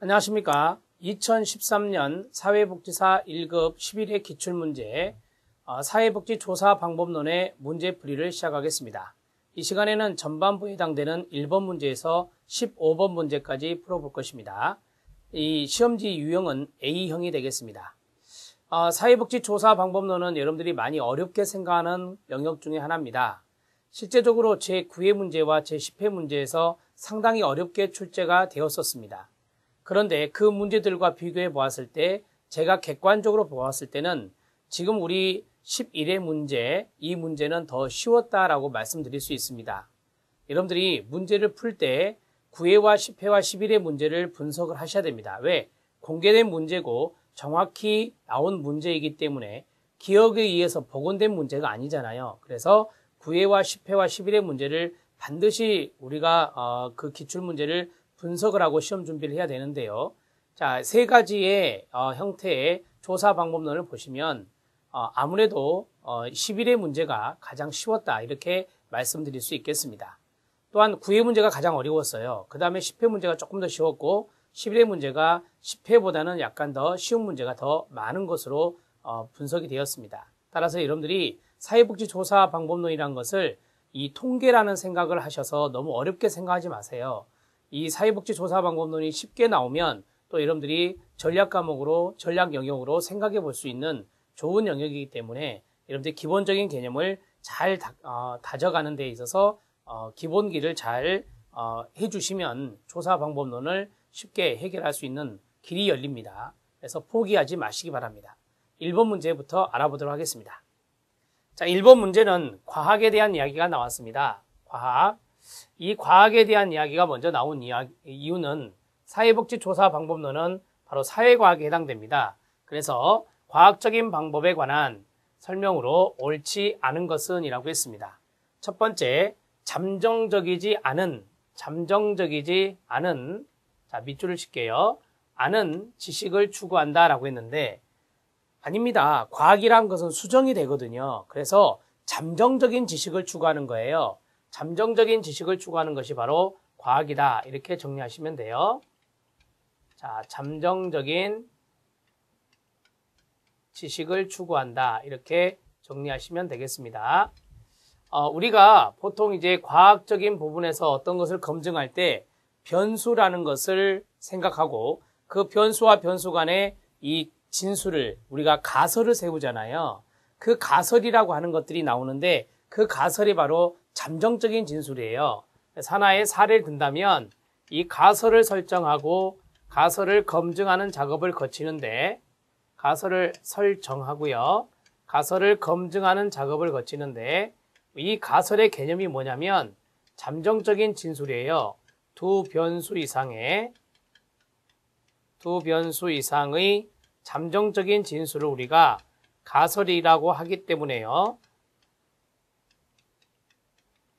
안녕하십니까. 2013년 사회복지사 1급 11회 기출문제 사회복지조사 방법론의 문제풀이를 시작하겠습니다. 이 시간에는 전반부에 해당되는 1번 문제에서 15번 문제까지 풀어볼 것입니다. 이 시험지 유형은 A형이 되겠습니다. 사회복지조사 방법론은 여러분들이 많이 어렵게 생각하는 영역 중에 하나입니다. 실제적으로 제9회 문제와 제10회 문제에서 상당히 어렵게 출제가 되었었습니다. 그런데 그 문제들과 비교해 보았을 때 제가 객관적으로 보았을 때는 지금 우리 11회 문제, 이 문제는 더 쉬웠다라고 말씀드릴 수 있습니다. 여러분들이 문제를 풀 때 9회와 10회와 11회 문제를 분석을 하셔야 됩니다. 왜? 공개된 문제고 정확히 나온 문제이기 때문에 기억에 의해서 복원된 문제가 아니잖아요. 그래서 9회와 10회와 11회 문제를 반드시 우리가 그 기출문제를 분석을 하고 시험 준비를 해야 되는데요. 자, 세 가지의 형태의 조사 방법론을 보시면 아무래도 11회 문제가 가장 쉬웠다 이렇게 말씀드릴 수 있겠습니다. 또한 9회 문제가 가장 어려웠어요. 그 다음에 10회 문제가 조금 더 쉬웠고 11회 문제가 10회보다는 약간 더 쉬운 문제가 더 많은 것으로 분석이 되었습니다. 따라서 여러분들이 사회복지조사 방법론이라는 것을 이 통계라는 생각을 하셔서 너무 어렵게 생각하지 마세요. 이 사회복지조사 방법론이 쉽게 나오면 또 여러분들이 전략 과목으로, 전략 영역으로 생각해 볼 수 있는 좋은 영역이기 때문에 여러분들이 기본적인 개념을 잘 다져가는 데 있어서 기본기를 잘 해주시면 조사 방법론을 쉽게 해결할 수 있는 길이 열립니다. 그래서 포기하지 마시기 바랍니다. 1번 문제부터 알아보도록 하겠습니다. 자, 1번 문제는 과학에 대한 이야기가 나왔습니다. 과학. 이 과학에 대한 이야기가 먼저 나온 이유는 사회복지조사 방법론은 바로 사회과학에 해당됩니다. 그래서 과학적인 방법에 관한 설명으로 옳지 않은 것은 이라고 했습니다. 첫 번째, 잠정적이지 않은, 자, 밑줄을 칠게요. 않은 지식을 추구한다 라고 했는데 아닙니다. 과학이란 것은 수정이 되거든요. 그래서 잠정적인 지식을 추구하는 거예요. 잠정적인 지식을 추구하는 것이 바로 과학이다. 이렇게 정리하시면 돼요. 자, 잠정적인 지식을 추구한다. 이렇게 정리하시면 되겠습니다. 우리가 보통 이제 과학적인 부분에서 어떤 것을 검증할 때 변수라는 것을 생각하고 그 변수와 변수 간의 이 진수를 우리가 가설을 세우잖아요. 그 가설이라고 하는 것들이 나오는데 그 가설이 바로 잠정적인 진술이에요. 하나의 사례를 든다면 이 가설을 설정하고 가설을 검증하는 작업을 거치는데 가설을 설정하고요. 가설을 검증하는 작업을 거치는데 이 가설의 개념이 뭐냐면 잠정적인 진술이에요. 두 변수 이상의 잠정적인 진술을 우리가 가설이라고 하기 때문에요.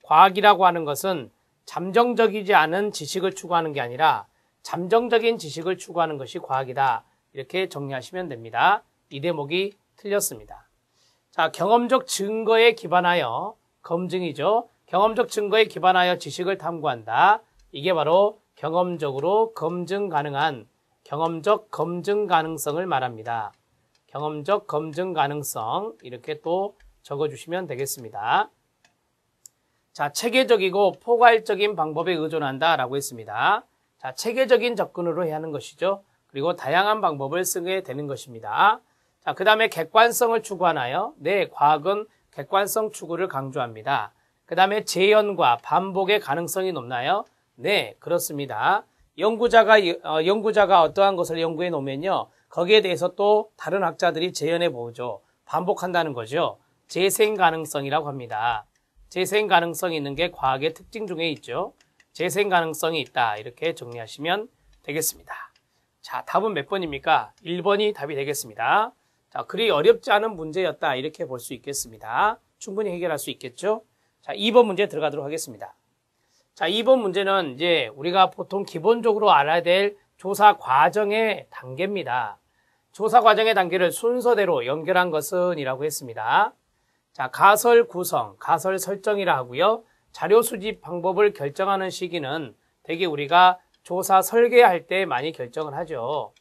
과학이라고 하는 것은 잠정적이지 않은 지식을 추구하는 게 아니라 잠정적인 지식을 추구하는 것이 과학이다. 이렇게 정리하시면 됩니다. 이 대목이 틀렸습니다. 자, 경험적 증거에 기반하여 검증이죠. 경험적 증거에 기반하여 지식을 탐구한다. 이게 바로 경험적으로 검증 가능한 경험적 검증 가능성을 말합니다. 경험적 검증 가능성 이렇게 또 적어주시면 되겠습니다. 자, 체계적이고 포괄적인 방법에 의존한다 라고 했습니다. 자, 체계적인 접근으로 해야 하는 것이죠. 그리고 다양한 방법을 쓰게 되는 것입니다. 자, 그 다음에 객관성을 추구하나요? 네, 과학은 객관성 추구를 강조합니다. 그 다음에 재현과 반복의 가능성이 높나요? 네, 그렇습니다. 연구자가 어떠한 것을 연구해 놓으면요. 거기에 대해서 또 다른 학자들이 재현해 보죠. 반복한다는 거죠. 재생 가능성이라고 합니다. 재생 가능성이 있는 게 과학의 특징 중에 있죠. 재생 가능성이 있다. 이렇게 정리하시면 되겠습니다. 자, 답은 몇 번입니까? 1번이 답이 되겠습니다. 자, 그리 어렵지 않은 문제였다. 이렇게 볼 수 있겠습니다. 충분히 해결할 수 있겠죠? 자, 2번 문제 들어가도록 하겠습니다. 자, 2번 문제는 이제 우리가 보통 기본적으로 알아야 될 조사 과정의 단계입니다. 조사 과정의 단계를 순서대로 연결한 것은 이라고 했습니다. 자, 가설 구성, 가설 설정이라 하고요. 자료 수집 방법을 결정하는 시기는 대개 우리가 조사 설계할 때 많이 결정을 하죠.